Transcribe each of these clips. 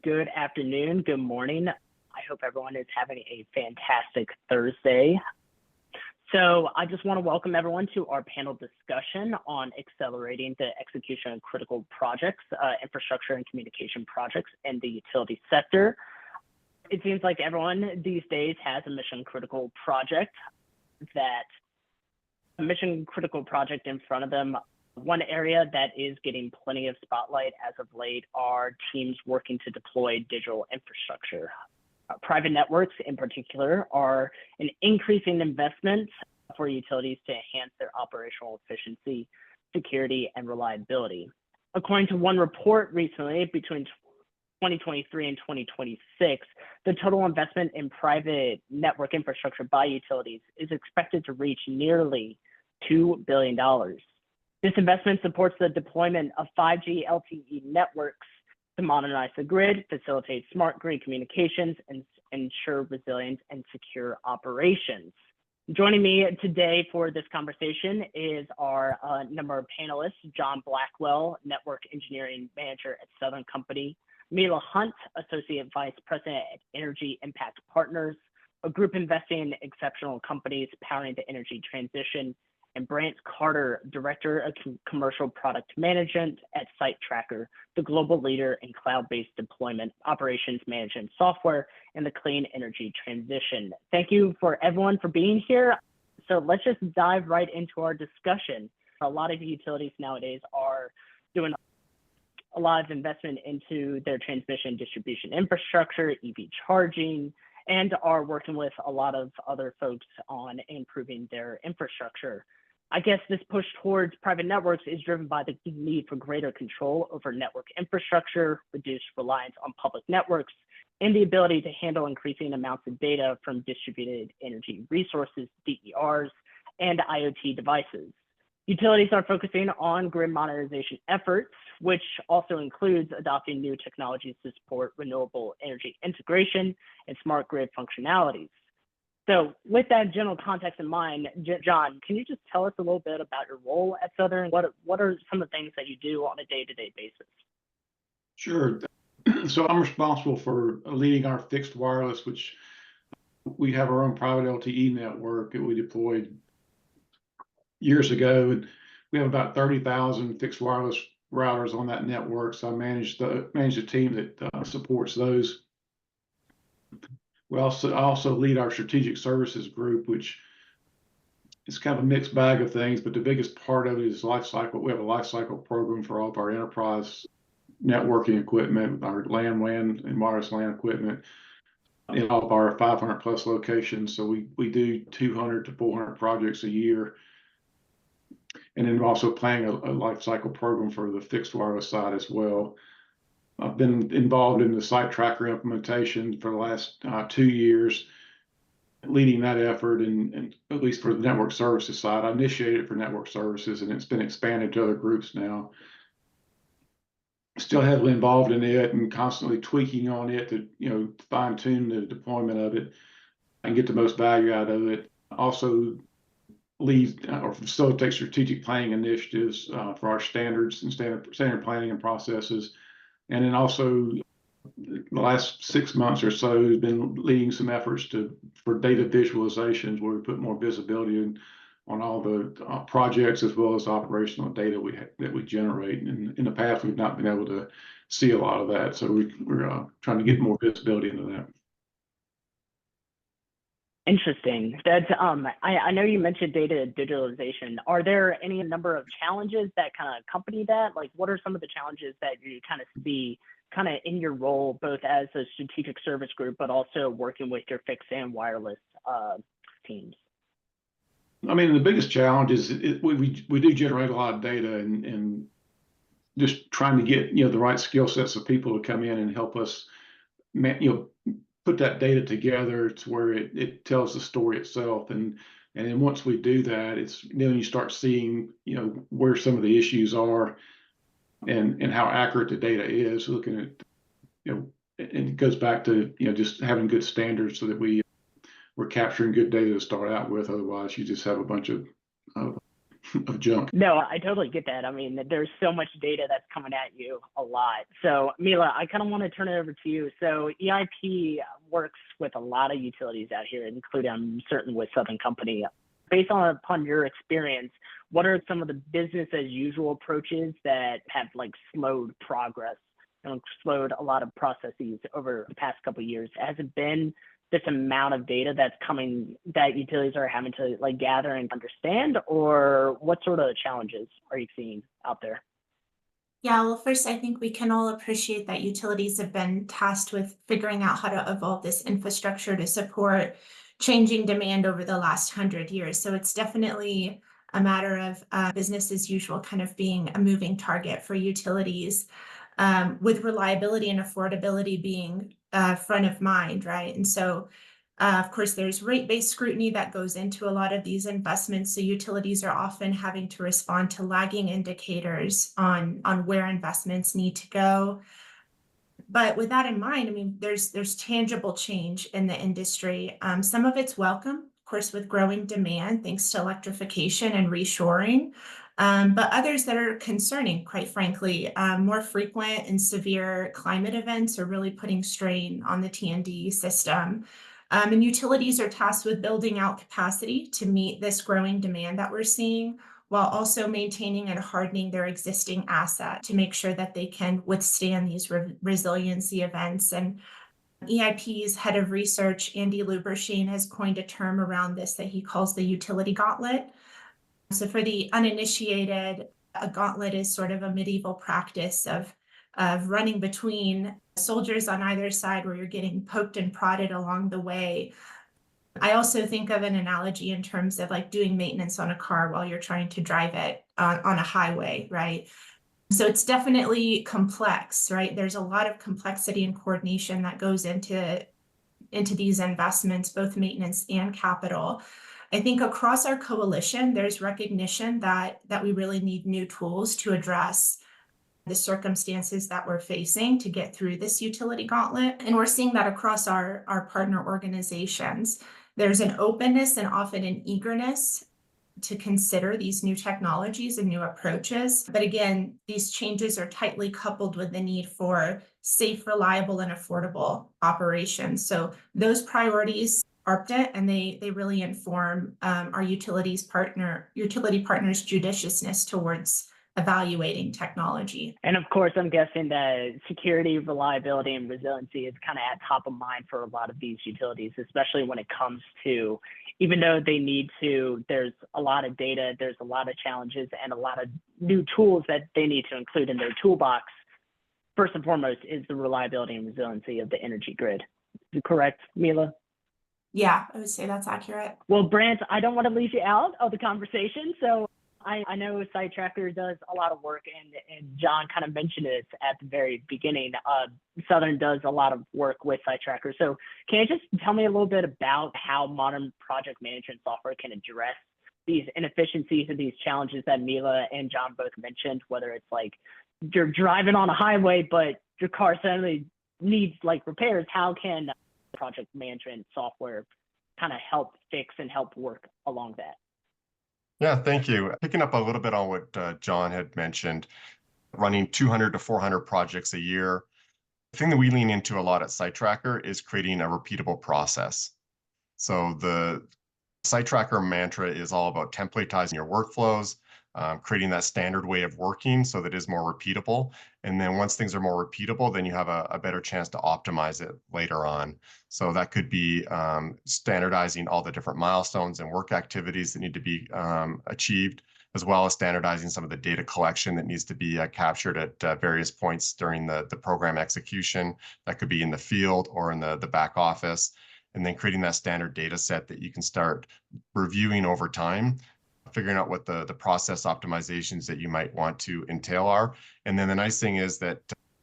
Good afternoon, good morning. I hope everyone is having a fantastic Thursday. So I just want to welcome everyone to our panel discussion on accelerating the execution of critical projects, infrastructure and communication projects in the utility sector. It seems like everyone these days has a mission critical project in front of them. One area that is getting plenty of spotlight as of late are teams working to deploy digital infrastructure. Private networks in particular are an increasing investment for utilities to enhance their operational efficiency, security, and reliability. According to one report recently, between 2023 and 2026, the total investment in private network infrastructure by utilities is expected to reach nearly $2 billion. This investment supports the deployment of 5G LTE networks to modernize the grid, facilitate smart grid communications, and ensure resilient and secure operations. Joining me today for this conversation is our number of panelists: John Blackwell, Network Engineering Manager at Southern Company; Mila Hunt, Associate Vice President at Energy Impact Partners, a group investing in exceptional companies powering the energy transition; and Brant Carter, Director of Commercial Product Management at Site Tracker, the global leader in cloud-based deployment, operations management software, and the clean energy transition. Thank you for everyone for being here. So let's just dive right into our discussion. A lot of utilities nowadays are doing a lot of investment into their transmission distribution infrastructure, EV charging, and are working with a lot of other folks on improving their infrastructure. I guess this push towards private networks is driven by the need for greater control over network infrastructure, reduced reliance on public networks, and the ability to handle increasing amounts of data from distributed energy resources, DERs, and IoT devices. Utilities are focusing on grid modernization efforts, which also includes adopting new technologies to support renewable energy integration and smart grid functionalities. So with that general context in mind, John, can you just tell us a little bit about your role at Southern? What are some of the things that you do on a day-to-day basis? Sure. So I'm responsible for leading our fixed wireless, which we have our own private LTE network that we deployed years ago. And we have about 30,000 fixed wireless routers on that network. So I manage the team that supports those. I also lead our strategic services group, which is kind of a mixed bag of things, but the biggest part of it is life cycle. We have a life cycle program for all of our enterprise networking equipment, our LAN, WAN, and wireless LAN equipment in all of our 500 plus locations. So we do 200 to 400 projects a year. And then we're also planning a life cycle program for the fixed wireless side as well. I've been involved in the Site Tracker implementation for the last 2 years, leading that effort, and at least for the network services side. I initiated it for network services, and it's been expanded to other groups now. Still heavily involved in it and constantly tweaking on it to fine tune the deployment of it and get the most value out of it. Also lead or facilitate strategic planning initiatives for our standards and standard planning and processes. And then also the last 6 months or so has been leading some efforts for data visualizations, where we put more visibility on all the projects as well as operational data that we generate. And in the past, we've not been able to see a lot of that. So we're trying to get more visibility into that. Interesting. That's I know you mentioned data digitalization. Are there any number of challenges that kind of accompany that? Like, what are some of the challenges that you kind of see kind of in your role, both as a strategic service group, but also working with your fixed and wireless teams? I mean, the biggest challenge is we do generate a lot of data, and just trying to get the right skill sets of people to come in and help us put that data together to where it tells the story itself. And then once we do that, then you start seeing where some of the issues are and how accurate the data is. Looking at and it goes back to just having good standards so that we're capturing good data to start out with. Otherwise, you just have a bunch of of junk. No, I totally get that. I mean, there's so much data that's coming at you a lot. So, Mila, I kind of want to turn it over to you. So, EIP works with a lot of utilities out here, including I'm certain with Southern Company. Based upon your experience, what are some of the business as usual approaches that have like slowed progress and slowed a lot of processes over the past couple of years? Has it been this amount of data that's coming that utilities are having to like gather and understand, or what sort of challenges are you seeing out there? Yeah, well, first, I think we can all appreciate that utilities have been tasked with figuring out how to evolve this infrastructure to support changing demand over the last 100 years. So it's definitely a matter of business as usual kind of being a moving target for utilities, with reliability and affordability being front of mind, right? And so of course, there's rate-based scrutiny that goes into a lot of these investments. So utilities are often having to respond to lagging indicators on where investments need to go. But with that in mind, I mean, there's tangible change in the industry. Some of it's welcome, of course, with growing demand thanks to electrification and reshoring. But others that are concerning, quite frankly, more frequent and severe climate events are really putting strain on the T&D system. And utilities are tasked with building out capacity to meet this growing demand that we're seeing, while also maintaining and hardening their existing asset to make sure that they can withstand these resiliency events. And EIP's head of research, Andy Lubershane, has coined a term around this that he calls the utility gauntlet. So for the uninitiated, a gauntlet is sort of a medieval practice of running between soldiers on either side where you're getting poked and prodded along the way. I also think of an analogy in terms of like doing maintenance on a car while you're trying to drive it on a highway, right? So it's definitely complex, right? There's a lot of complexity and coordination that goes into these investments, both maintenance and capital. I think across our coalition, there's recognition that we really need new tools to address the circumstances that we're facing to get through this utility gauntlet. And we're seeing that across our partner organizations. There's an openness and often an eagerness to consider these new technologies and new approaches. But again, these changes are tightly coupled with the need for safe, reliable, and affordable operations. So those priorities are it, and they really inform our utility partners' judiciousness towards evaluating technology. And of course, I'm guessing that security, reliability, and resiliency is kind of at top of mind for a lot of these utilities, especially when it comes to, even though they need to, there's a lot of data, there's a lot of challenges, and a lot of new tools that they need to include in their toolbox. First and foremost is the reliability and resiliency of the energy grid. Is it correct, Mila? Yeah, I would say that's accurate. Well, Brant, I don't want to leave you out of the conversation. So I know SiteTracker does a lot of work, and John kind of mentioned it at the very beginning. Southern does a lot of work with SiteTracker. So can you just tell me a little bit about how modern project management software can address these inefficiencies and these challenges that Mila and John both mentioned, whether it's like you're driving on a highway, but your car suddenly needs like repairs? How can project management software kind of help fix and help work along that? Yeah, thank you. Picking up a little bit on what John had mentioned, running 200 to 400 projects a year. The thing that we lean into a lot at SiteTracker is creating a repeatable process. So the SiteTracker mantra is all about templatizing your workflows, creating that standard way of working so that it is more repeatable. And then once things are more repeatable, then you have a better chance to optimize it later on. So that could be standardizing all the different milestones and work activities that need to be achieved, as well as standardizing some of the data collection that needs to be captured at various points during the program execution. That could be in the field or in the back office. And then creating that standard data set that you can start reviewing over time, figuring out what the process optimizations that you might want to entail are. And then the nice thing is that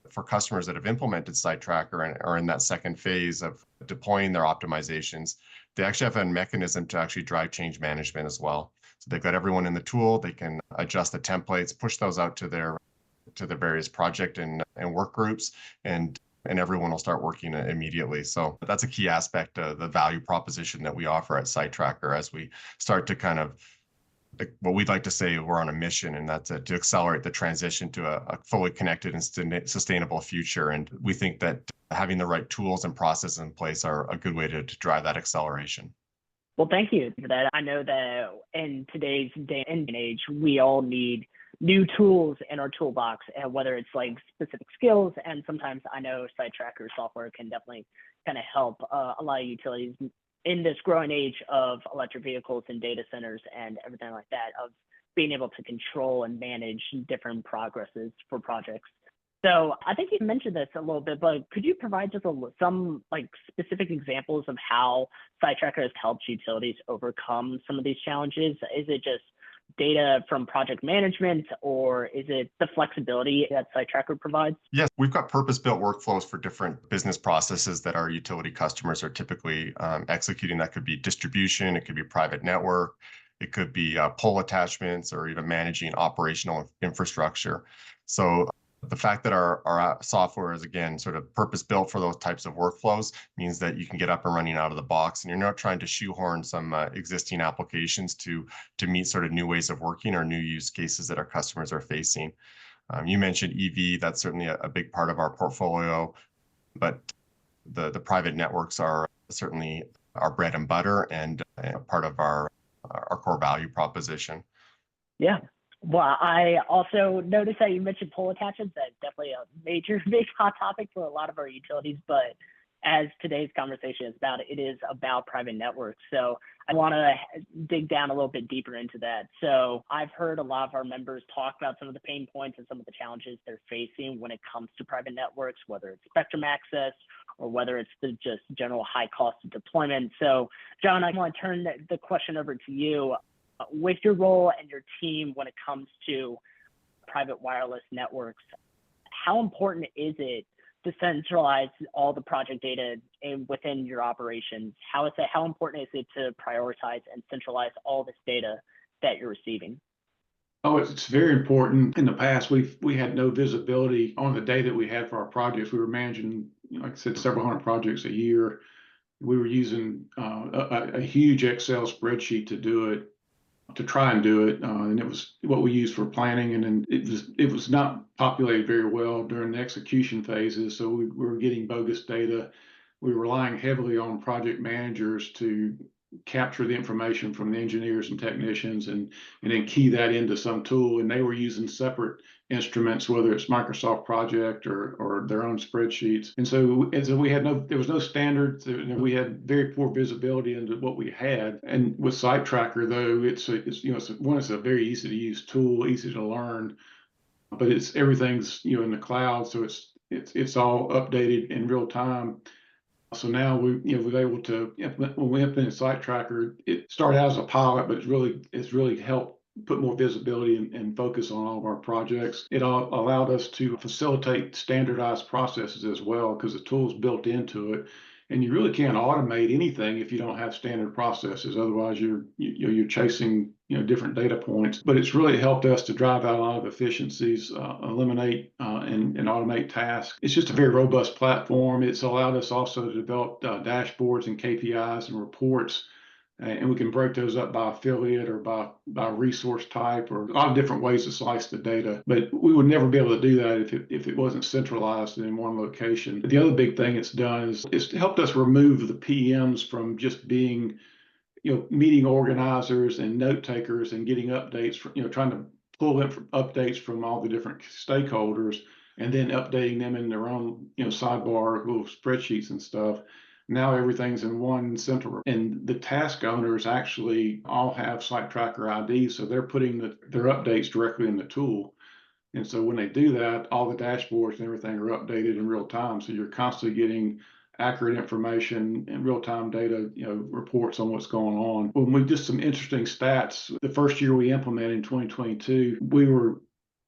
for customers that have implemented SiteTracker and are in that second phase of deploying their optimizations, they actually have a mechanism to actually drive change management as well. So they've got everyone in the tool, they can adjust the templates, push those out to their various project and work groups, and everyone will start working immediately. So that's a key aspect of the value proposition that we offer at SiteTracker as we start to kind of what we'd like to say, we're on a mission, and that's to accelerate the transition to a fully connected and sustainable future. And we think that having the right tools and processes in place are a good way to drive that acceleration. Well, thank you for that. I know that in today's day and age, we all need new tools in our toolbox, and whether it's like specific skills, and sometimes I know site tracker software can definitely kind of help a lot of utilities in this growing age of electric vehicles and data centers and everything like that, of being able to control and manage different progresses for projects. So I think you mentioned this a little bit, but could you provide just some like specific examples of how SiteTracker has helped utilities overcome some of these challenges? Is it just data from project management, or is it the flexibility that SiteTracker provides? Yes, we've got purpose-built workflows for different business processes that our utility customers are typically executing. That could be distribution, it could be private network, it could be pole attachments, or even managing operational infrastructure. So the fact that our software is, again, sort of purpose-built for those types of workflows means that you can get up and running out of the box, and you're not trying to shoehorn some existing applications to meet sort of new ways of working or new use cases that our customers are facing. You mentioned EV, that's certainly a big part of our portfolio, but the private networks are certainly our bread and butter and part of our core value proposition. Yeah. Well, I also noticed that you mentioned pole attachments. That's definitely a big hot topic for a lot of our utilities. But as today's conversation is about, it is about private networks. So I want to dig down a little bit deeper into that. So I've heard a lot of our members talk about some of the pain points and some of the challenges they're facing when it comes to private networks, whether it's spectrum access or whether it's the just general high cost of deployment. So John, I want to turn the question over to you. With your role and your team when it comes to private wireless networks, how important is it to centralize all the project data within your operations? How important is it to prioritize and centralize all this data that you're receiving? Oh, it's very important. In the past, we had no visibility on the data we had for our projects. We were managing, like I said, several hundred projects a year. We were using a huge Excel spreadsheet to do it, to try and do it, and it was what we used for planning, and then it was not populated very well during the execution phases, so we were getting bogus data. We were relying heavily on project managers to capture the information from the engineers and technicians and then key that into some tool, and they were using separate instruments, whether it's Microsoft Project or their own spreadsheets. And so there was no standards. We had very poor visibility into what we had. And with SiteTracker, though, it's a very easy to use tool, easy to learn, but everything's in the cloud, so it's all updated in real time. So now we're able to, when we implemented SiteTracker, it started out as a pilot, but it's really helped put more visibility and focus on all of our projects. It allowed us to facilitate standardized processes as well, because the tool's built into it. And you really can't automate anything if you don't have standard processes. Otherwise, you're chasing different data points. But it's really helped us to drive out a lot of efficiencies, eliminate and automate tasks. It's just a very robust platform. It's allowed us also to develop dashboards and KPIs and reports. And we can break those up by affiliate or by resource type, or a lot of different ways to slice the data. But we would never be able to do that if it wasn't centralized in one location. But the other big thing it's done is it's helped us remove the PMs from just being, meeting organizers and note takers and getting updates from, trying to pull in updates from all the different stakeholders and then updating them in their own, sidebar little spreadsheets and stuff. Now everything's in one central, and the task owners actually all have SiteTracker IDs, so they're putting their updates directly in the tool. And so when they do that, all the dashboards and everything are updated in real time. So you're constantly getting accurate information and real-time data, reports on what's going on. When we did some interesting stats, the first year we implemented in 2022, we were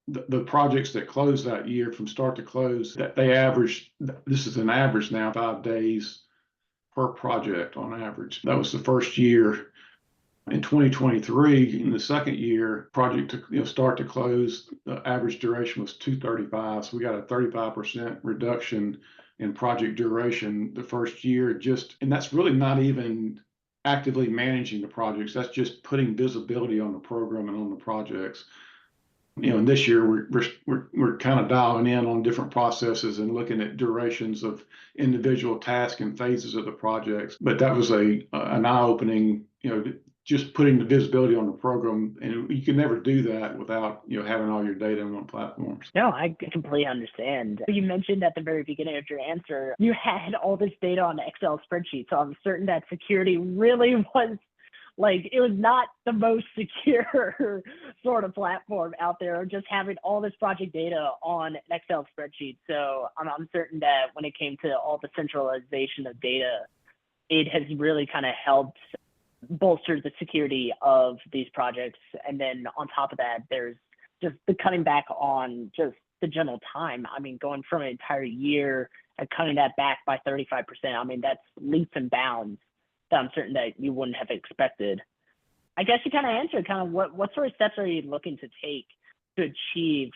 the projects that closed that year from start to close, that they averaged, this is an average now, 5 days per project on average. That was the first year. In 2023, in the second year, project to start to close, the average duration was 235. So we got a 35% reduction in project duration the first year. And that's really not even actively managing the projects. That's just putting visibility on the program and on the projects. And this year we're kind of dialing in on different processes and looking at durations of individual tasks and phases of the projects. But that was an eye-opening, just putting the visibility on the program, and you can never do that without having all your data on one platform. No, I completely understand. You mentioned at the very beginning of your answer, you had all this data on the Excel spreadsheet, so I'm certain that security really was it was not the most secure sort of platform out there, just having all this project data on an Excel spreadsheet. So I'm certain that when it came to all the centralization of data, it has really kind of helped bolster the security of these projects. And then on top of that, there's just the cutting back on just the general time. I mean, going from an entire year and cutting that back by 35%, I mean, that's leaps and bounds that I'm certain that you wouldn't have expected. I guess you kind of answered what sort of steps are you looking to take to achieve,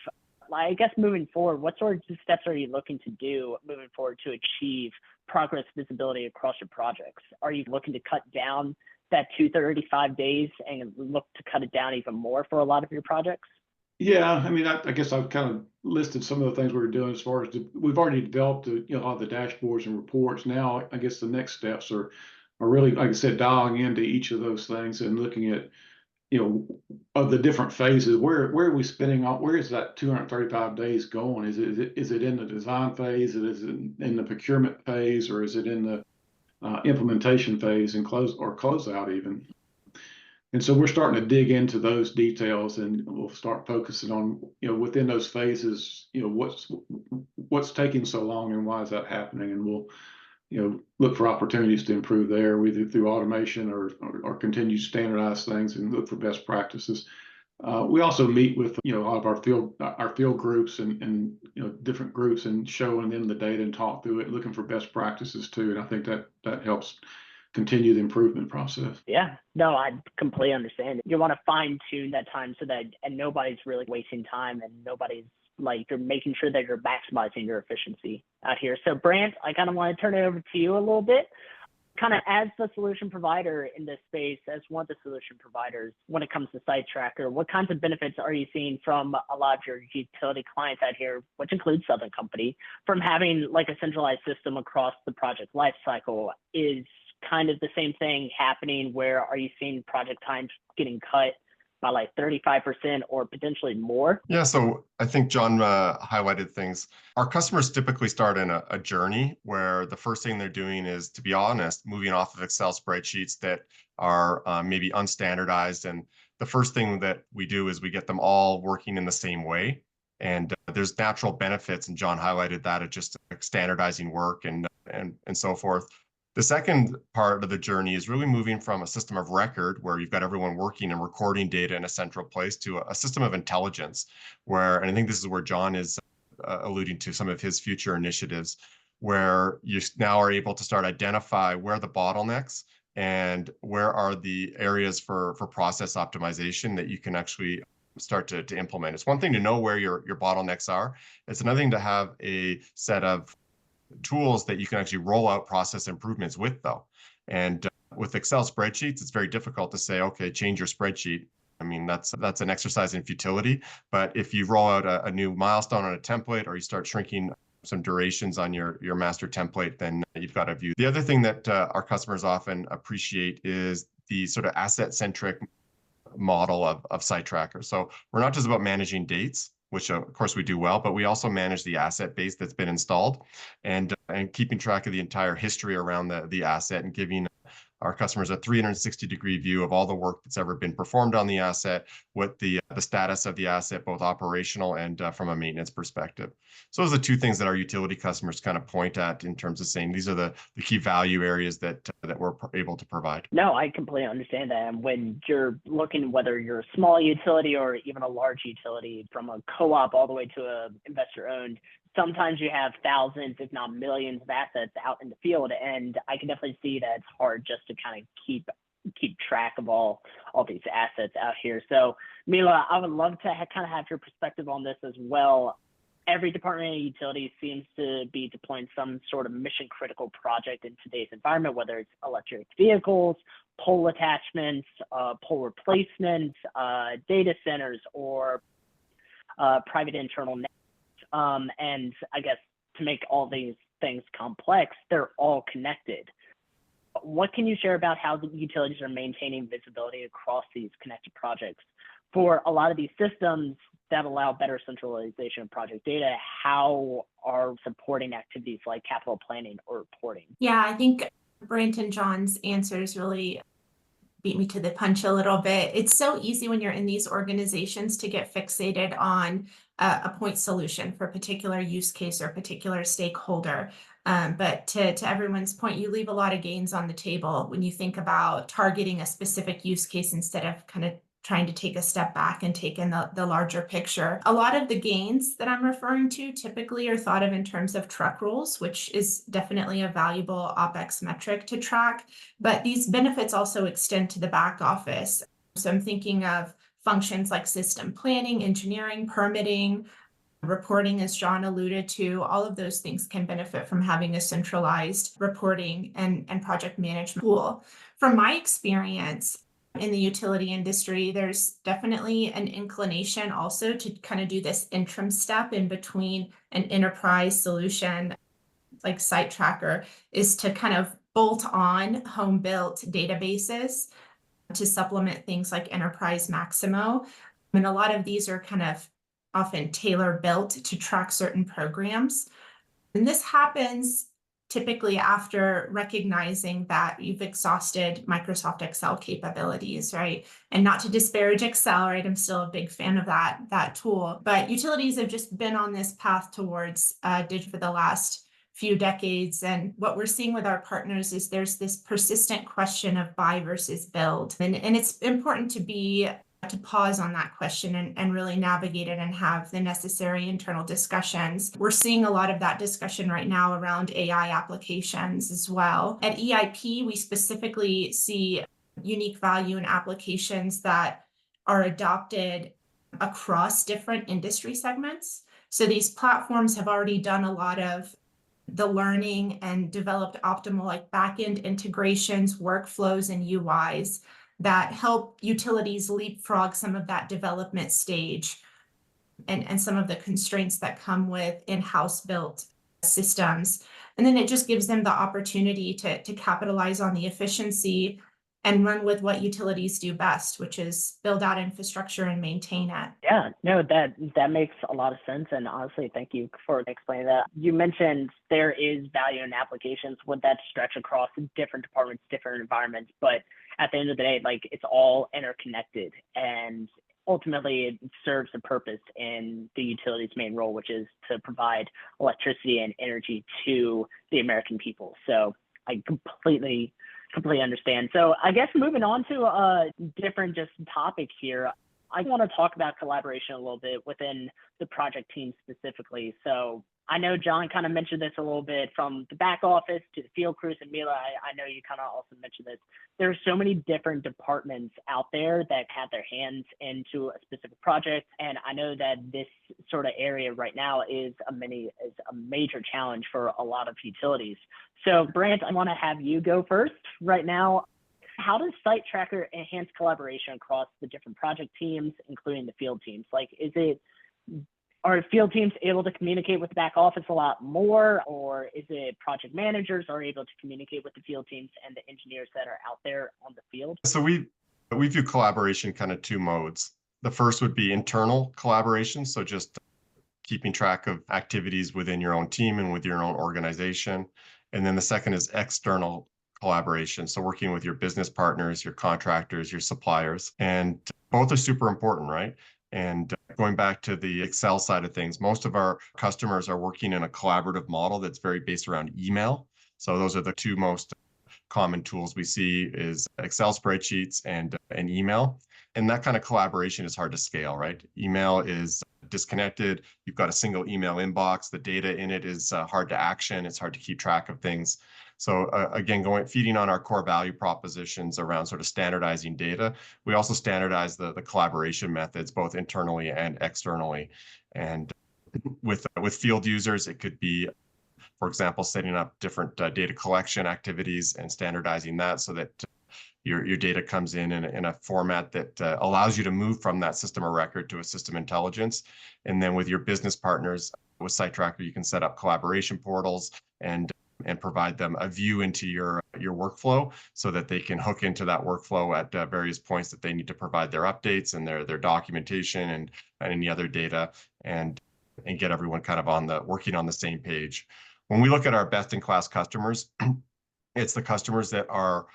I guess moving forward, what sort of steps are you looking to do moving forward to achieve progress visibility across your projects? Are you looking to cut down that 235 days and look to cut it down even more for a lot of your projects? Yeah, I mean, I guess I've kind of listed some of the things we were doing as far as we've already developed a lot of the dashboards and reports. Now, I guess the next steps are really, like I said, dialing into each of those things and looking at, of the different phases, where are we spending on, where is that 235 days going? Is it in the design phase? Is it in the procurement phase, or is it in the implementation phase and closeout even? And so we're starting to dig into those details, and we'll start focusing on, within those phases, what's taking so long and why is that happening? And we'll, look for opportunities to improve there, either through automation or continue to standardize things and look for best practices. We also meet with, a lot of our field groups and different groups, and showing them the data and talk through it, looking for best practices too. And I think that helps continue the improvement process. Yeah, no, I completely understand. You want to fine tune that time and nobody's really wasting time, and nobody's you're making sure that you're maximizing your efficiency out here. So Brant, I kind of want to turn it over to you a little bit. Kind of as the solution provider in this space, as one of the solution providers when it comes to SiteTracker, what kinds of benefits are you seeing from a lot of your utility clients out here, which includes Southern Company, from having a centralized system across the project lifecycle? Is kind of the same thing happening? Where are you seeing project times getting cut by 35% or potentially more? Yeah, so I think John highlighted things. Our customers typically start in a journey where the first thing they're doing is, to be honest, moving off of Excel spreadsheets that are maybe unstandardized. And the first thing that we do is we get them all working in the same way. And there's natural benefits, and John highlighted that, of just standardizing work and so forth. The second part of the journey is really moving from a system of record where you've got everyone working and recording data in a central place to a system of intelligence where, and I think this is where John is alluding to some of his future initiatives, where you now are able to start identify where the bottlenecks and where are the areas for process optimization that you can actually start to implement. It's one thing to know where your bottlenecks are. It's another thing to have a set of tools that you can actually roll out process improvements with, though. And with Excel spreadsheets, it's very difficult to say, okay, change your spreadsheet. I mean, that's an exercise in futility. But if you roll out a new milestone on a template, or you start shrinking some durations on your master template, then you've got a view. The other thing that our customers often appreciate is the sort of asset-centric model of SiteTracker. So we're not just about managing dates, which of course we do well, but we also manage the asset base that's been installed, and keeping track of the entire history around the asset, and giving our customers a 360-degree view of all the work that's ever been performed on the asset, what the status of the asset, both operational and from a maintenance perspective. So those are the two things that our utility customers kind of point at in terms of saying these are the key value areas that we're able to provide. No, I completely understand that. And when you're looking, whether you're a small utility or even a large utility, from a co-op all the way to a investor-owned, sometimes you have thousands, if not millions, of assets out in the field, and I can definitely see that it's hard just to kind of keep track of all these assets out here. So, Mila, I would love to kind of have your perspective on this as well. every department of utility seems to be deploying some sort of mission critical project in today's environment, whether it's electric vehicles, pole attachments, pole replacements, data centers, or private internal nets. And I guess to make all these things complex, they're all connected. What can you share about how the utilities are maintaining visibility across these connected projects? For a lot of these systems that allow better centralization of project data, how are supporting activities like capital planning or reporting? Yeah, I think Brent and John's answers really beat me to the punch a little bit. It's so easy when you're in these organizations to get fixated on a point solution for a particular use case or a particular stakeholder. But to everyone's point, you leave a lot of gains on the table when you think about targeting a specific use case instead of kind of trying to take a step back and take in the larger picture. A lot of the gains that I'm referring to typically are thought of in terms of truck rolls, which is definitely a valuable OpEx metric to track. But these benefits also extend to the back office. So I'm thinking of functions like system planning, engineering, permitting, reporting, as John alluded to. All of those things can benefit from having a centralized reporting and project management tool. From my experience in the utility industry, there's definitely an inclination also to kind of do this interim step in between an enterprise solution like Site Tracker, is to kind of bolt on home-built databases to supplement things like Enterprise Maximo. And a lot of these are kind of often tailor-built to track certain programs. And this happens typically after recognizing that you've exhausted Microsoft Excel capabilities, right? And not to disparage Excel, right? I'm still a big fan of that tool. But utilities have just been on this path towards digital for the last few decades. And what we're seeing with our partners is there's this persistent question of buy versus build. And it's important to pause on that question and really navigate it and have the necessary internal discussions. We're seeing a lot of that discussion right now around AI applications as well. At EIP, we specifically see unique value in applications that are adopted across different industry segments. So these platforms have already done a lot of the learning and developed optimal like backend integrations, workflows, and UIs that help utilities leapfrog some of that development stage and some of the constraints that come with in-house built systems. And then it just gives them the opportunity to capitalize on the efficiency and run with what utilities do best, which is build out infrastructure and maintain it. Yeah, no, that makes a lot of sense. And honestly, thank you for explaining that. You mentioned there is value in applications. Would that stretch across different departments, different environments? But at the end of the day, like it's all interconnected, and ultimately it serves a purpose in the utility's main role, which is to provide electricity and energy to the American people. So I completely understand. So I guess moving on to a different just topic here, I want to talk about collaboration a little bit within the project team specifically. So I know John kind of mentioned this a little bit, from the back office to the field crews, and Mila, I know you kind of also mentioned this. There are so many different departments out there that have their hands into a specific project. And I know that this sort of area right now is a major challenge for a lot of utilities. So Brant, I want to have you go first right now. How does Site Tracker enhance collaboration across the different project teams, including the field teams? Like, are field teams able to communicate with the back office a lot more, or is it project managers are able to communicate with the field teams and the engineers that are out there on the field? So we view collaboration kind of two modes. The first would be internal collaboration, so just keeping track of activities within your own team and with your own organization. And then the second is external collaboration, so working with your business partners, your contractors, your suppliers, and both are super important, right? And going back to the Excel side of things, most of our customers are working in a collaborative model that's very based around email. So those are the two most common tools we see, is Excel spreadsheets and email. And that kind of collaboration is hard to scale, right? Email is disconnected. You've got a single email inbox. The data in it is hard to action. It's hard to keep track of things. So again, feeding on our core value propositions around sort of standardizing data, we also standardize the collaboration methods, both internally and externally. And with field users. It could be, for example, setting up different data collection activities and standardizing that so that your data comes in a format that allows you to move from that system of record to a system intelligence. And then with your business partners, with SiteTracker, you can set up collaboration portals and provide them a view into your workflow so that they can hook into that workflow at various points that they need to provide their updates and their documentation and any other data, and get everyone kind of working on the same page. When we look at our best-in-class customers, it's the customers that are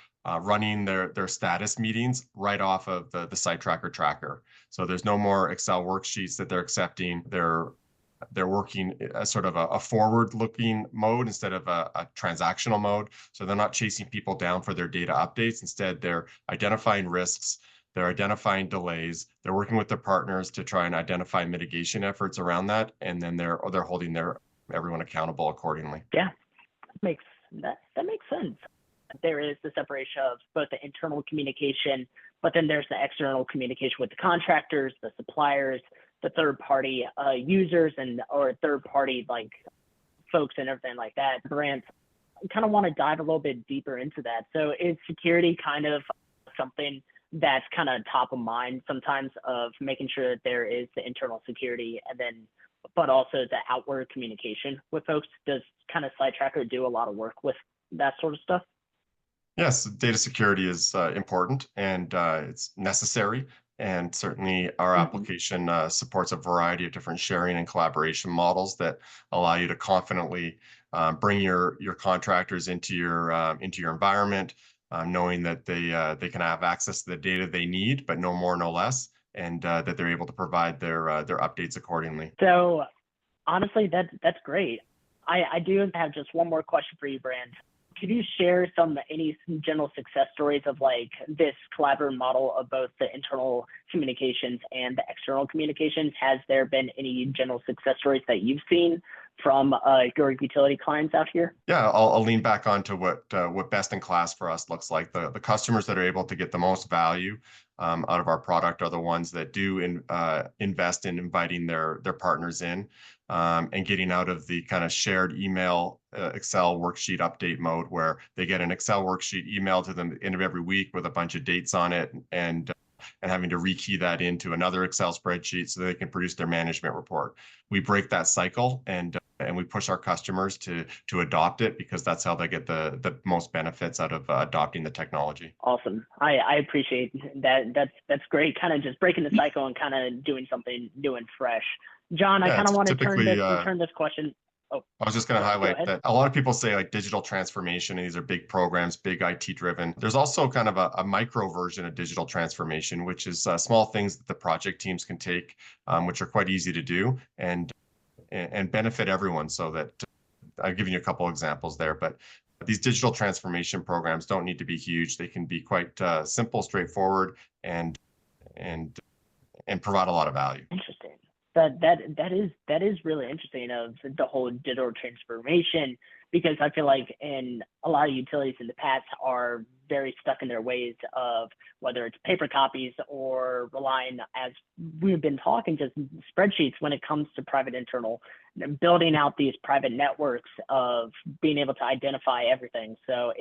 running their status meetings right off of the SiteTracker tracker. So there's no more Excel worksheets that they're accepting. They're working as sort of a forward-looking mode instead of a transactional mode. So they're not chasing people down for their data updates. Instead, they're identifying risks. They're identifying delays. They're working with their partners to try and identify mitigation efforts around that, and then they're holding everyone accountable accordingly. Yeah, that makes sense. There is the separation of both the internal communication, but then there's the external communication with the contractors, the suppliers, the third-party users, or third-party like folks and everything like that. Grants, I kind of want to dive a little bit deeper into that. So is security kind of something that's kind of top of mind sometimes, of making sure that there is the internal security and then, but also the outward communication with folks? Does kind of SiteTracker do a lot of work with that sort of stuff? Yes, data security is important, and it's necessary. And certainly our application supports a variety of different sharing and collaboration models that allow you to confidently bring your contractors into your environment, knowing that they can have access to the data they need, but no more, no less, and that they're able to provide their updates accordingly. So honestly, that's great. I do have just one more question for you, Brand. Could you share any general success stories of like this collaborative model of both the internal communications and the external communications? Has there been any general success stories that you've seen from your utility clients out here? Yeah, I'll lean back onto what best in class for us looks like. The customers that are able to get the most value out of our product are the ones that do invest in inviting their partners in, and getting out of the kind of shared email Excel worksheet update mode, where they get an Excel worksheet emailed to them at the end of every week with a bunch of dates on it, and having to rekey that into another Excel spreadsheet so they can produce their management report. We break that cycle, and we push our customers to adopt it, because that's how they get the most benefits out of adopting the technology. Awesome. I appreciate that. That's great. Kind of just breaking the cycle and kind of doing something new and fresh. John, I kind of want to turn this question. Oh, I was just going to highlight that a lot of people say like digital transformation, and these are big programs, big IT driven. There's also kind of a micro version of digital transformation, which is small things that the project teams can take, which are quite easy to do and benefit everyone. So that I've given you a couple examples there, but these digital transformation programs don't need to be huge. They can be quite simple, straightforward, and provide a lot of value. Interesting. That is really interesting, of the whole digital transformation, because I feel like in a lot of utilities in the past are very stuck in their ways of whether it's paper copies or relying, as we've been talking, just spreadsheets when it comes to private internal, building out these private networks of being able to identify everything. So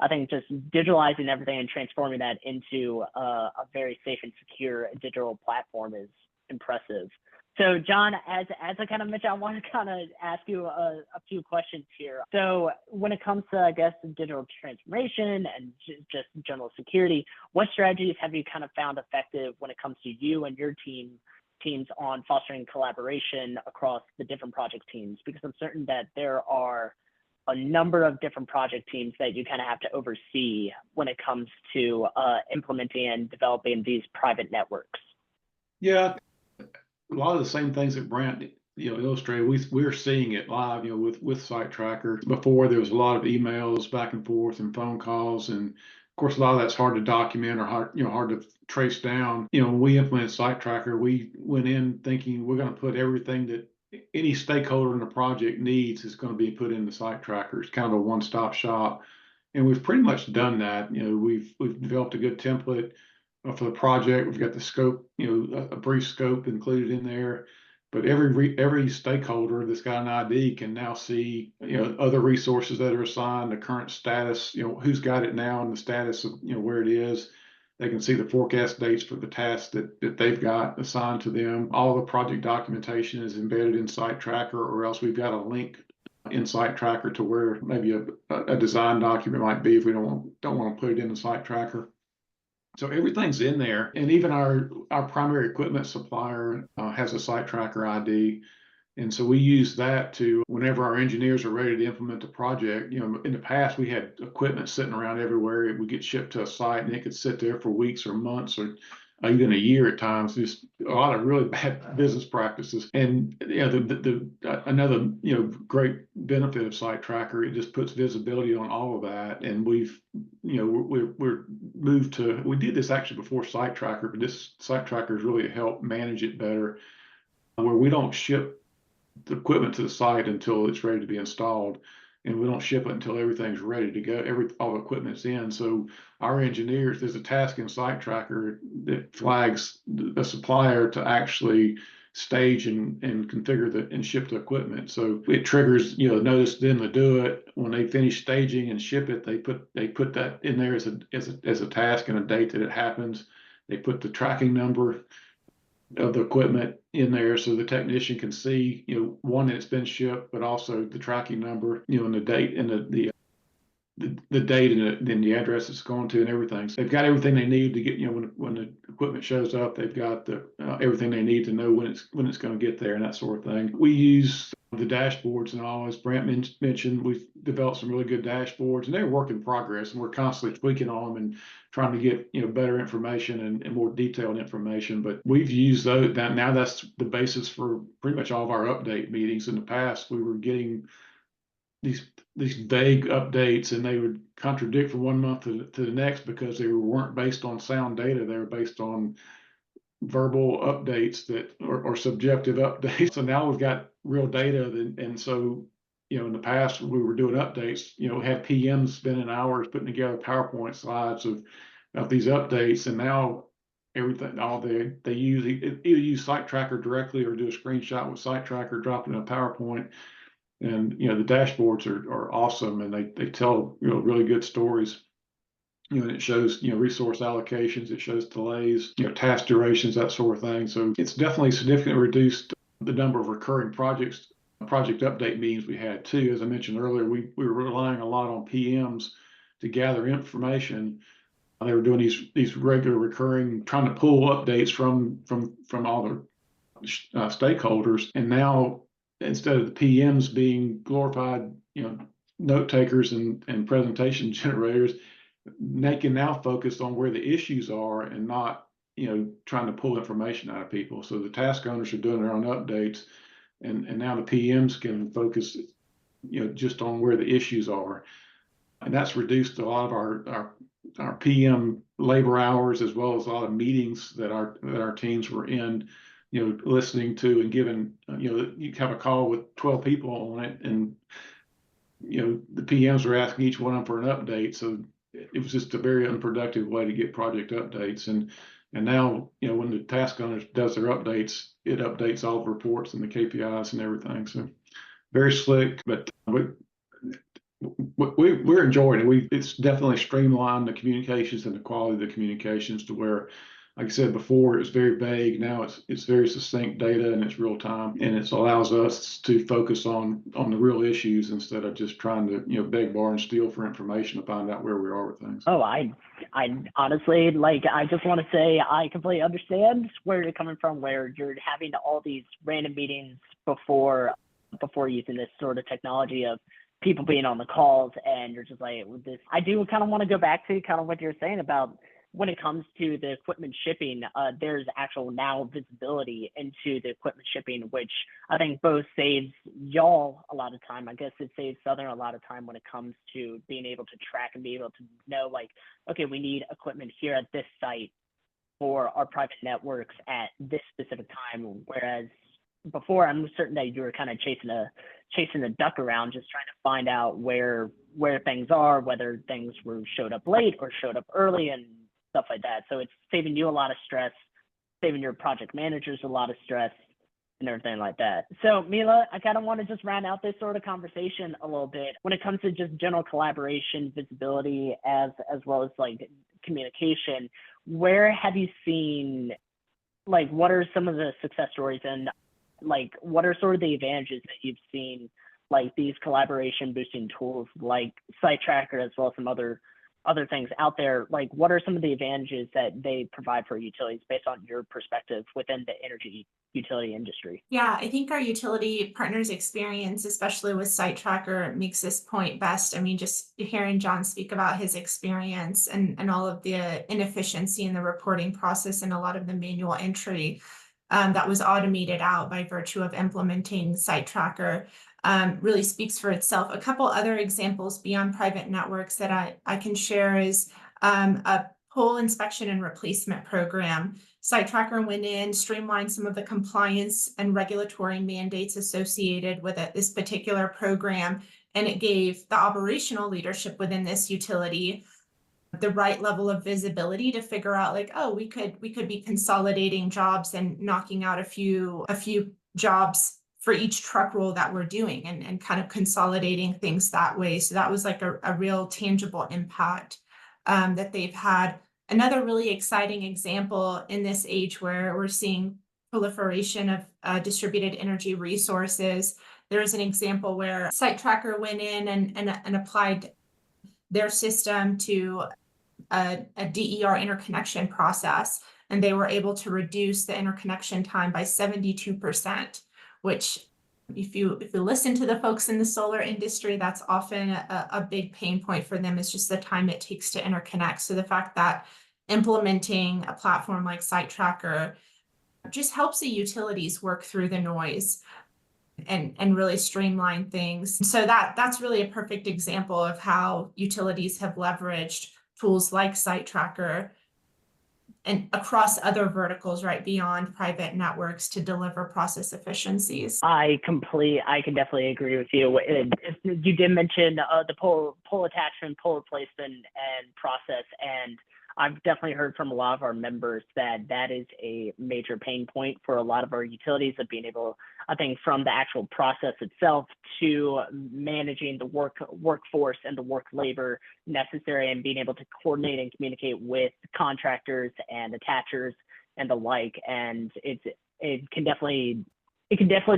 I think just digitalizing everything and transforming that into a very safe and secure digital platform is impressive. So John, as I kind of mentioned, I want to kind of ask you a few questions here. So when it comes to, I guess, digital transformation and just general security, what strategies have you kind of found effective when it comes to you and your teams on fostering collaboration across the different project teams? Because I'm certain that there are a number of different project teams that you kind of have to oversee when it comes to implementing and developing these private networks. Yeah. A lot of the same things that Brant, illustrated, we're seeing it live, with SiteTracker. Before, there was a lot of emails back and forth and phone calls, and of course a lot of that's hard to document or hard to trace down. When we implemented SiteTracker, we went in thinking we're going to put everything that any stakeholder in the project needs is going to be put into SiteTracker. It's kind of a one-stop shop, and we've pretty much done that. We've developed a good template for the project. We've got the scope, a brief scope included in there. But every stakeholder that's got an ID can now see, other resources that are assigned, the current status, who's got it now and the status of, where it is. They can see the forecast dates for the tasks that they've got assigned to them. All the project documentation is embedded in Site Tracker, or else we've got a link in Site Tracker to where maybe a design document might be if we don't want to put it in the Site Tracker. So everything's in there, and even our primary equipment supplier has a Site Tracker ID. And so we use that to, whenever our engineers are ready to implement the project, in the past we had equipment sitting around everywhere. It would get shipped to a site and it could sit there for weeks or months or even a year at times. Just a lot of really bad business practices. And another great benefit of Site Tracker, it just puts visibility on all of that. And we're moved to, we did this actually before Site Tracker, but this Site Tracker has really helped manage it better, where we don't ship the equipment to the site until it's ready to be installed, and we don't ship it until everything's ready to go. All the equipment's in. So our engineers, there's a task in Site Tracker that flags the supplier to actually stage and configure and ship the equipment. So it triggers, notice them to do it. When they finish staging and ship it, they put that in there as a task and a date that it happens. They put the tracking number of the equipment in there so the technician can see, one, that it's been shipped, but also the tracking number, and the date and the date and then the address it's going to and everything. So they've got everything they need to get, when the equipment shows up, they've got everything they need to know when it's going to get there and that sort of thing. We use the dashboards and all, as Brant mentioned, we've developed some really good dashboards, and they're a work in progress, and we're constantly tweaking on them and trying to get better information and more detailed information. But we've used those. Now that's the basis for pretty much all of our update meetings. In the past, we were getting these vague updates, and they would contradict from one month to the next because they weren't based on sound data. They were based on verbal updates or subjective updates. So now we've got real data, and so in the past we were doing updates, had PMs spending hours putting together PowerPoint slides of these updates, and now everything, they either use Site Tracker directly or do a screenshot with Site Tracker, drop it in a PowerPoint. And the dashboards are awesome, and they tell really good stories. And it shows resource allocations, it shows delays, task durations, that sort of thing. So it's definitely significantly reduced the number of recurring project update meetings we had too. As I mentioned earlier, we were relying a lot on PMs to gather information. They were doing these regular recurring, trying to pull updates from all the stakeholders, and now, instead of the PMs being glorified, note takers and presentation generators, they can now focus on where the issues are and not, trying to pull information out of people. So the task owners are doing their own updates, and now the PMs can focus, just on where the issues are. And that's reduced a lot of our PM labor hours, as well as a lot of meetings that our teams were in, listening to and giving, you have a call with 12 people on it, and, the PMs were asking each one of them for an update. So it was just a very unproductive way to get project updates. And now, when the task owner does their updates, it updates all the reports and the KPIs and everything. So very slick, but we're enjoying it. It's definitely streamlined the communications and the quality of the communications to where, like I said before, it was very vague. Now it's very succinct data, and it's real time, and it allows us to focus on the real issues instead of just trying to beg, borrow, and steal for information to find out where we are with things. Oh, I honestly, I just want to say I completely understand where you're coming from, where you're having all these random meetings before using this sort of technology of people being on the calls, and you're just like, this. I do kind of want to go back to kind of what you're saying about when it comes to the equipment shipping. There's actual now visibility into the equipment shipping, which I think both saves y'all a lot of time. I guess it saves Southern a lot of time when it comes to being able to track and be able to know, like, okay, we need equipment here at this site for our private networks at this specific time. Whereas before, I'm certain that you were kind of chasing a duck around, just trying to find out where things are, whether things showed up late or showed up early and stuff like that. So it's saving you a lot of stress, saving your project managers a lot of stress. and everything like that. So Mila, I kind of want to just round out this sort of conversation a little bit when it comes to just general collaboration, visibility, as well as like communication. Where have you seen, like, what are some of the success stories, and like what are sort of the advantages that you've seen, like these collaboration boosting tools like Site Tracker as well as some other things out there? Like, what are some of the advantages that they provide for utilities based on your perspective within the energy utility industry? Yeah, I think our utility partners' experience, especially with Site Tracker, makes this point best. I mean, just hearing John speak about his experience and all of the inefficiency in the reporting process and a lot of the manual entry that was automated out by virtue of implementing Site Tracker really speaks for itself. A couple other examples beyond private networks that I can share is a pole inspection and replacement program. Site Tracker went in, streamlined some of the compliance and regulatory mandates associated with this particular program, and it gave the operational leadership within this utility the right level of visibility to figure out, like, oh, we could be consolidating jobs and knocking out a few jobs for each truck roll that we're doing, and kind of consolidating things that way. So that was like a real tangible impact that they've had. Another really exciting example in this age where we're seeing proliferation of distributed energy resources. There's an example where Site Tracker went in and applied their system to a DER interconnection process, and they were able to reduce the interconnection time by 72%, which if you listen to the folks in the solar industry, that's often a big pain point for them, is just the time it takes to interconnect. So the fact that implementing a platform like Site Tracker just helps the utilities work through the noise and really streamline things. So that's really a perfect example of how utilities have leveraged tools like Site Tracker and across other verticals, right beyond private networks, to deliver process efficiencies. I can definitely agree with you. You did mention the pole attachment, pole replacement, and process, and I've definitely heard from a lot of our members that is a major pain point for a lot of our utilities, of being able, I think, from the actual process itself to managing the workforce and the work labor necessary, and being able to coordinate and communicate with contractors and attachers and the like. And it can definitely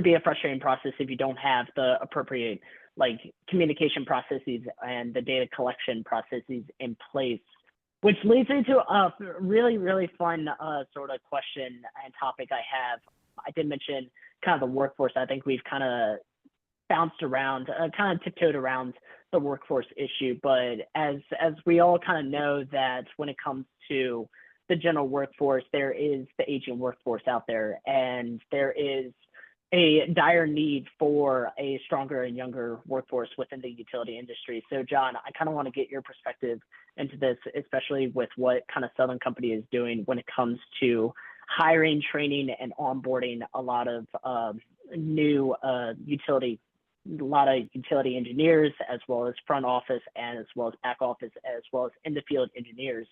be a frustrating process if you don't have the appropriate, like, communication processes and the data collection processes in place. Which leads me to a really, really fun sort of question and topic I have. I did mention kind of the workforce. I think we've kind of bounced around, kind of tiptoed around the workforce issue. But as we all kind of know, that when it comes to the general workforce, there is the aging workforce out there, and there is a dire need for a stronger and younger workforce within the utility industry. So John, I kind of want to get your perspective into this, especially with what kind of Southern Company is doing when it comes to hiring, training, and onboarding a lot of new utility engineers, as well as front office, and as well as back office, as well as in the field engineers.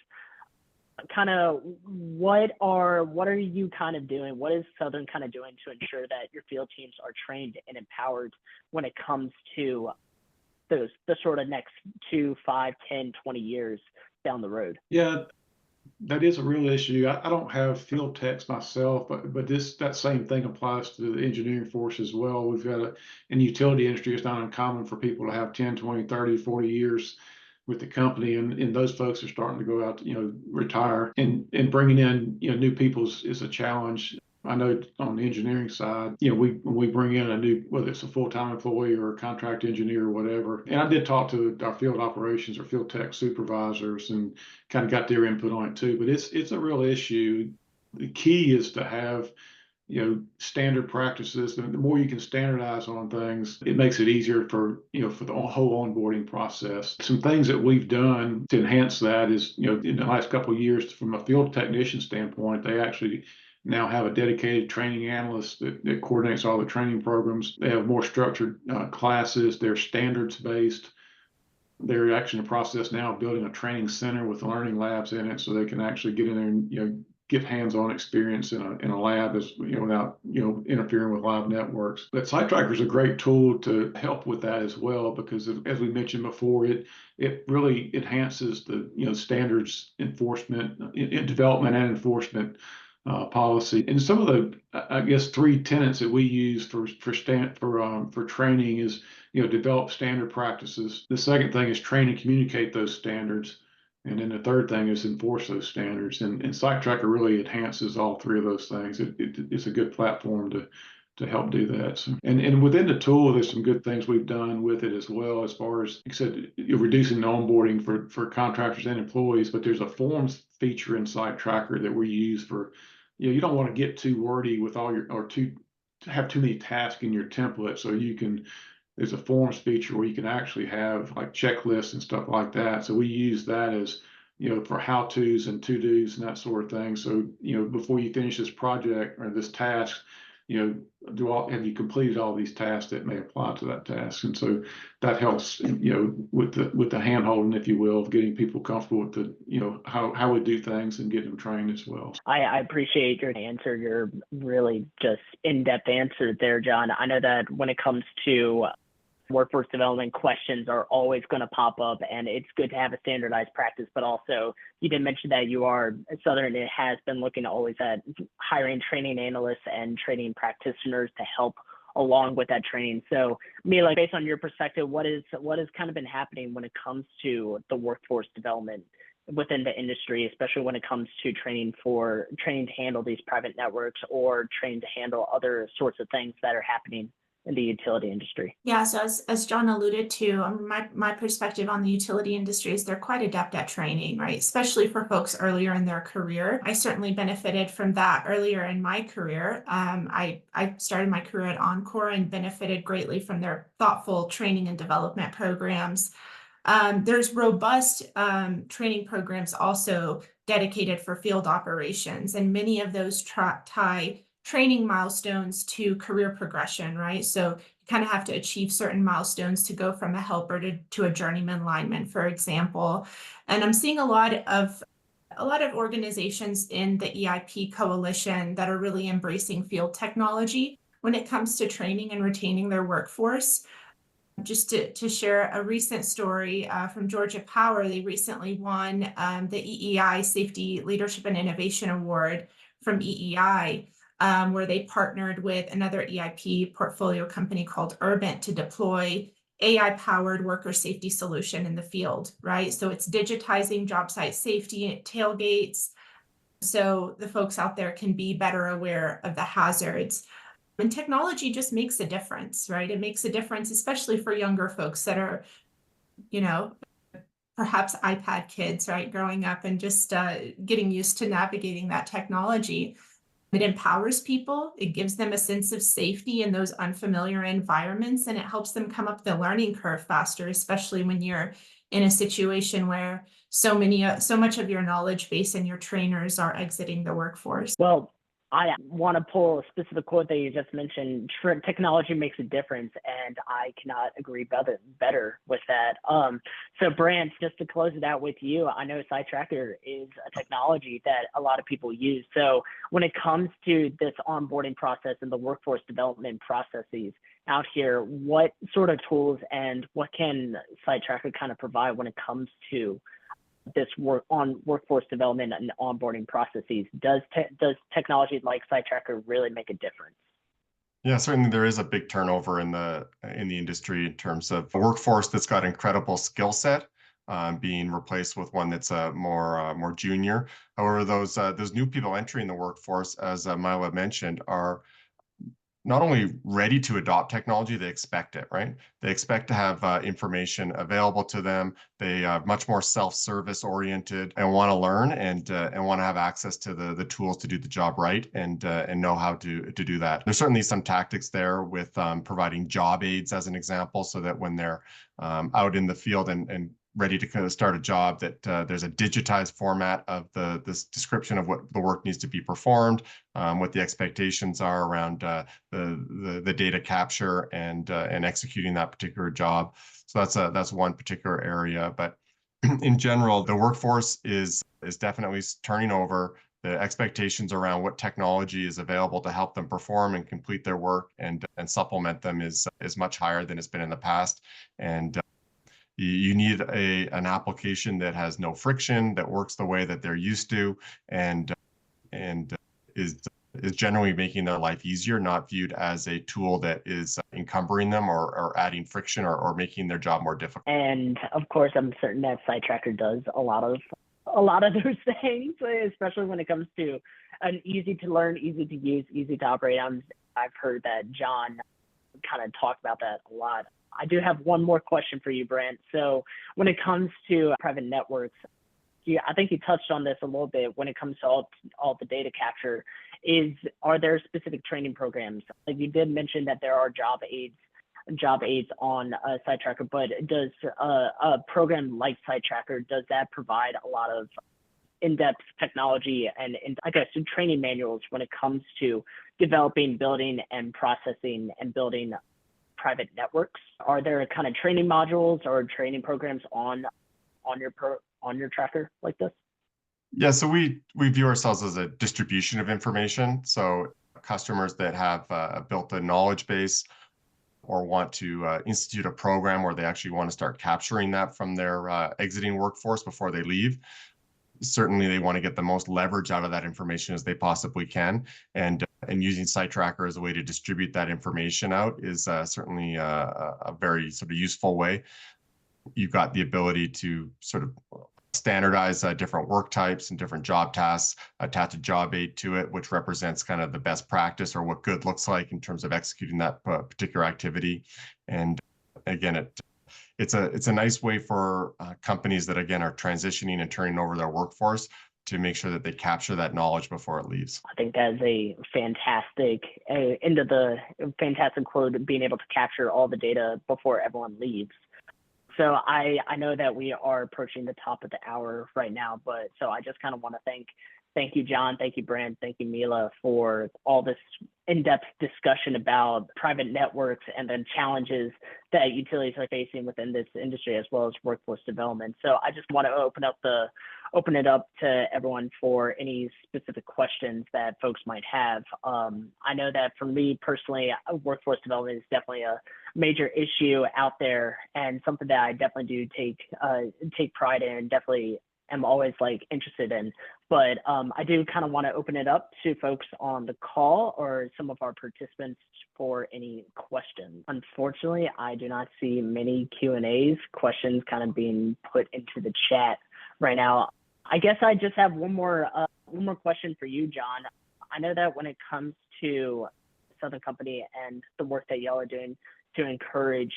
Kind of what are you kind of doing? What is Southern kind of doing to ensure that your field teams are trained and empowered when it comes to the sort of next 2, 5, 10, 20 years down the road? Yeah, that is a real issue. I don't have field techs myself, but that same thing applies to the engineering force as well. We've got in the utility industry, it's not uncommon for people to have 10, 20, 30, 40 years with the company, and those folks are starting to go out, retire, and bringing in, new people is a challenge. I know on the engineering side, when we bring in a new, whether it's a full-time employee or a contract engineer or whatever, and I did talk to our field operations or field tech supervisors and kind of got their input on it too, but it's a real issue. The key is to have, standard practices. The more you can standardize on things, it makes it easier for the whole onboarding process. Some things that we've done to enhance that is, in the last couple of years, from a field technician standpoint, they actually now have a dedicated training analyst that coordinates all the training programs. They have more structured classes. They're standards based. They're actually in the process now of building a training center with learning labs in it, so they can actually get in there and get hands-on experience in a lab without interfering with live networks. But SiteTracker is a great tool to help with that as well, because as we mentioned before, it really enhances the standards enforcement, development and enforcement policy. And some of the, I guess, 3 tenets that we use for training is, develop standard practices. The second thing is train and communicate those standards. And then the third thing is enforce those standards. And SiteTracker really enhances all 3 of those things. It's a good platform to help do that. So, and within the tool, there's some good things we've done with it as well, as far as, like I said, reducing the onboarding for contractors and employees. But there's a forms feature in SiteTracker that we use for, you don't want to get too wordy with all to have too many tasks in your template. So there's a forms feature where you can actually have like checklists and stuff like that. So we use that as, for how-tos and to-dos and that sort of thing. So, before you finish this project or this task, have you completed all these tasks that may apply to that task? And so that helps, with the hand holding, if you will, of getting people comfortable with the, how we do things and getting them trained as well. I appreciate your answer. Your really just in-depth answer there, John. I know that when it comes to workforce development, questions are always going to pop up, and it's good to have a standardized practice. But also, you did mention that you are Southern. It has been looking always at hiring training analysts and training practitioners to help along with that training. So, Mila, based on your perspective, what has kind of been happening when it comes to the workforce development within the industry, especially when it comes to training to handle these private networks or training to handle other sorts of things that are happening in the utility industry? Yeah, so as John alluded to, my perspective on the utility industry is they're quite adept at training, right? Especially for folks earlier in their career. I certainly benefited from that earlier in my career. I started my career at Encore and benefited greatly from their thoughtful training and development programs. There's robust training programs also dedicated for field operations, and many of those tie training milestones to career progression, right? So you kind of have to achieve certain milestones to go from a helper to a journeyman lineman, for example. And I'm seeing a lot of organizations in the EIP coalition that are really embracing field technology when it comes to training and retaining their workforce. Just to share a recent story from Georgia Power, they recently won the EEI Safety Leadership and Innovation Award from EEI. Where they partnered with another EIP portfolio company called Urbant to deploy AI-powered worker safety solution in the field, right? So it's digitizing job site safety at tailgates, so the folks out there can be better aware of the hazards. And technology just makes a difference, right? It makes a difference, especially for younger folks that are, perhaps iPad kids, right? Growing up and just getting used to navigating that technology. It empowers people, it gives them a sense of safety in those unfamiliar environments, and it helps them come up the learning curve faster, especially when you're in a situation where so much of your knowledge base and your trainers are exiting the workforce. Well, I want to pull a specific quote that you just mentioned. Technology makes a difference, and I cannot agree better with that. So, Brant, just to close it out with you, I know SiteTracker is a technology that a lot of people use. So, when it comes to this onboarding process and the workforce development processes out here, what sort of tools and what can SiteTracker kind of provide when it comes to this workforce development and onboarding processes? Does technology like SiteTracker really make a difference? Yeah, certainly there is a big turnover in the industry in terms of a workforce that's got incredible skill set being replaced with one that's more junior. However, those new people entering the workforce, as Mila mentioned, are not only ready to adopt technology, they expect it, right? They expect to have information available to them. They are much more self-service oriented and want to learn and want to have access to the tools to do the job right and know how to do that. There's certainly some tactics there with providing job aids as an example, so that when they're out in the field and ready to kind of start a job, that there's a digitized format of this description of what the work needs to be performed, what the expectations are around the data capture and executing that particular job. So that's one particular area. But in general, the workforce is definitely turning over. the expectations around what technology is available to help them perform and complete their work and supplement them is much higher than it's been in the past. And you need an application that has no friction, that works the way that they're used to, and is generally making their life easier, not viewed as a tool that is encumbering them or adding friction or making their job more difficult. And of course, I'm certain that SiteTracker does a lot of those things, especially when it comes to an easy to learn, easy to use, easy to operate on. I've heard that John kind of talked about that a lot. I do have one more question for you, Brent. So when it comes to private networks, I think you touched on this a little bit when it comes to all the data capture. Are there specific training programs? Like you did mention that there are job aids on SiteTracker, but does a program like SiteTracker, does that provide a lot of in-depth technology and I guess training manuals when it comes to developing, building, and processing and building private networks? Are there kind of training modules or training programs on your tracker like this? Yeah, so we view ourselves as a distribution of information. So customers that have built a knowledge base or want to institute a program where they actually want to start capturing that from their exiting workforce before they leave, certainly they want to get the most leverage out of that information as they possibly can. And using SiteTracker as a way to distribute that information out is certainly a very sort of useful way. You've got the ability to sort of standardize different work types and different job tasks, attach a job aid to it, which represents kind of the best practice or what good looks like in terms of executing that particular activity. And again, it's a nice way for companies that, again, are transitioning and turning over their workforce to make sure that they capture that knowledge before it leaves. I think that's a fantastic fantastic quote, being able to capture all the data before everyone leaves. So I know that we are approaching the top of the hour right now, but so I just kind of want to thank you, John, thank you, Brent, thank you, Mila, for all this in-depth discussion about private networks and the challenges that utilities are facing within this industry, as well as workforce development. So I just want to open it up to everyone for any specific questions that folks might have. I know that for me personally, workforce development is definitely a major issue out there and something that I definitely do take pride in and definitely am always interested in. But I do kind of want to open it up to folks on the call or some of our participants for any questions. Unfortunately, I do not see many questions kind of being put into the chat right now. I guess I just have one more question for you, John. I know that when it comes to Southern Company and the work that y'all are doing to encourage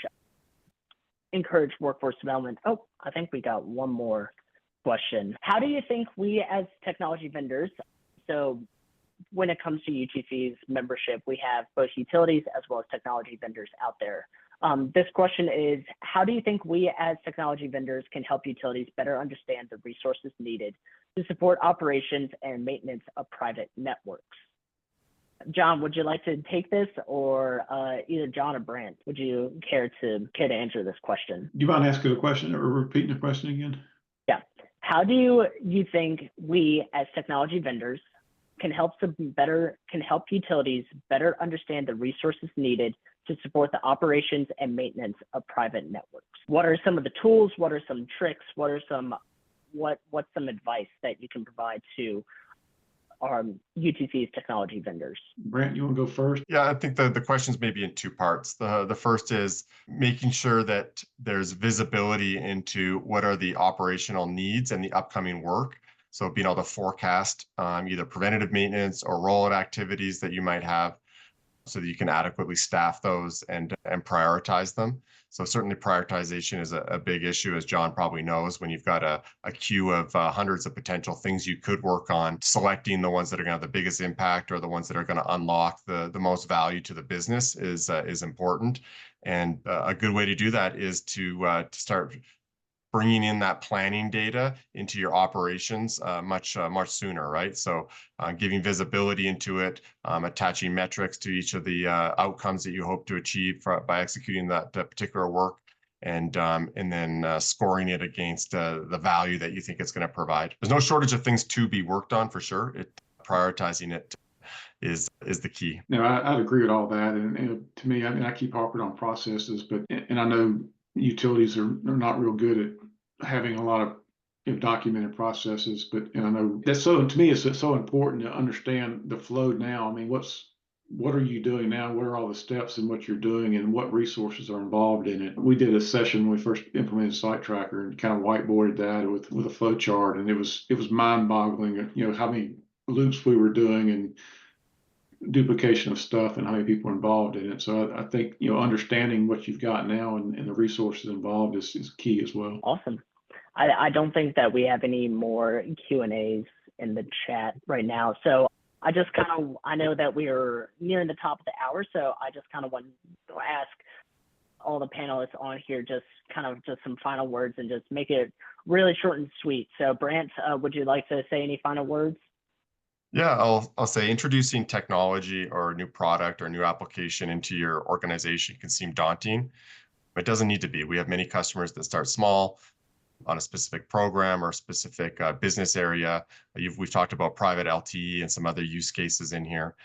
workforce development. Oh, I think we got one more question. How do you think we as technology vendors, so when it comes to UTC's membership, we have both utilities as well as technology vendors out there. This question is, how do you think we as technology vendors can help utilities better understand the resources needed to support operations and maintenance of private networks? John, would you like to take this, or either John or Brent, would you care to answer this question? Do you mind asking the question or repeating the question again? Yeah. How do you think we as technology vendors can help utilities better understand the resources needed to support the operations and maintenance of private networks? What are some of the tools? What are some tricks? What's some advice that you can provide to our UTC's technology vendors? Brent, you want to go first? Yeah, I think the questions may be in two parts. The first is making sure that there's visibility into what are the operational needs and the upcoming work. So being able to forecast either preventative maintenance or rollout activities that you might have so that you can adequately staff those and prioritize them. So certainly prioritization is a big issue, as John probably knows, when you've got a queue of hundreds of potential things you could work on. Selecting the ones that are going to have the biggest impact or the ones that are going to unlock the most value to the business is important. And a good way to do that is to start bringing in that planning data into your operations much sooner, right? So giving visibility into it, attaching metrics to each of the outcomes that you hope to achieve by executing that particular work, and then scoring it against the value that you think it's going to provide. There's no shortage of things to be worked on for sure. Prioritizing it is the key. No, I'd agree with all that. And to me, I mean, I keep harping on processes, and I know utilities are not real good at having a lot of documented processes, but I know that's so, to me, it's so important to understand the flow now. I mean, what are you doing now? What are all the steps in what you're doing, and what resources are involved in it? We did a session when we first implemented Site Tracker and kind of whiteboarded that with a flow chart, and it was mind-boggling, how many loops we were doing and duplication of stuff and how many people are involved in it. So I think, understanding what you've got now and the resources involved is key as well. Awesome. I don't think that we have any more Q&As in the chat right now. So I know that we are nearing the top of the hour, so I just kind of want to ask all the panelists on here just some final words and just make it really short and sweet. So Brant, would you like to say any final words? Yeah, I'll say introducing technology or a new product or new application into your organization can seem daunting. It doesn't need to be. We have many customers that start small on a specific program or a specific business area. We've talked about private LTE and some other use cases in here.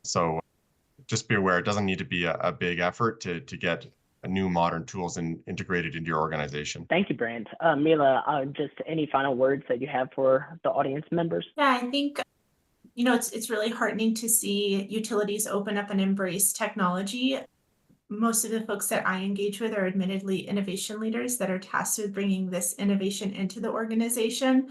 So just be aware, it doesn't need to be a big effort to get new modern tools and integrated into your organization. Thank you, Brant. Mila, just any final words that you have for the audience members? Yeah, I think it's really heartening to see utilities open up and embrace technology. Most of the folks that I engage with are admittedly innovation leaders that are tasked with bringing this innovation into the organization.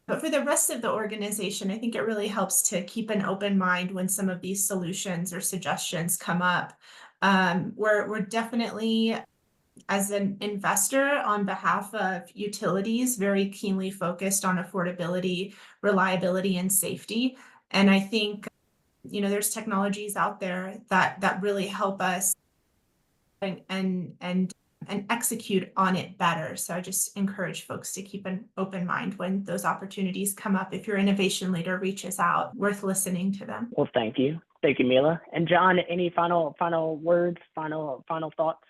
But for the rest of the organization, I think it really helps to keep an open mind when some of these solutions or suggestions come up. We're definitely, as an investor on behalf of utilities, very keenly focused on affordability, reliability, and safety. And I think, there's technologies out there that really help us and execute on it better. So I just encourage folks to keep an open mind when those opportunities come up. If your innovation leader reaches out, worth listening to them. Well, thank you. Thank you, Mila. And John, any final words, final thoughts?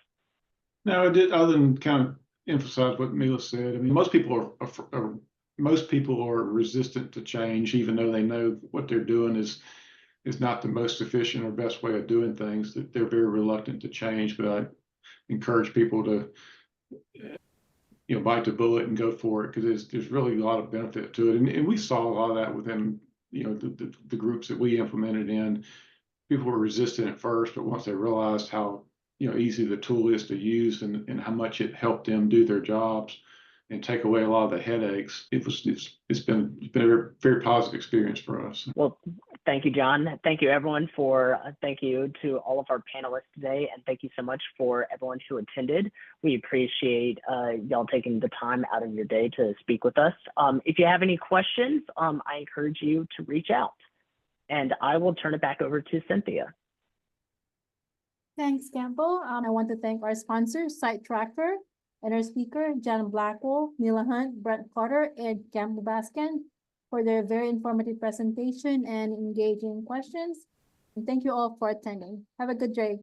No, I did, other than kind of emphasize what Mila said. I mean, most people are resistant to change, even though they know what they're doing is not the most efficient or best way of doing things. That they're very reluctant to change. But I encourage people to bite the bullet and go for it, because there's really a lot of benefit to it. And we saw a lot of that within the groups that we implemented in. People were resistant at first, but once they realized how easy the tool is to use and how much it helped them do their jobs and take away a lot of the headaches, it's been a very, very positive experience for us. Well, thank you, John. Thank you, everyone, thank you to all of our panelists today, and thank you so much for everyone who attended. We appreciate y'all taking the time out of your day to speak with us. If you have any questions, I encourage you to reach out, and I will turn it back over to Cynthia. Thanks, Campbell. I want to thank our sponsor, Site Tracker, and our speaker, John Blackwell, Mila Hunt, Brent Carter, and Campbell Baskin, for their very informative presentation and engaging questions. And thank you all for attending. Have a good day.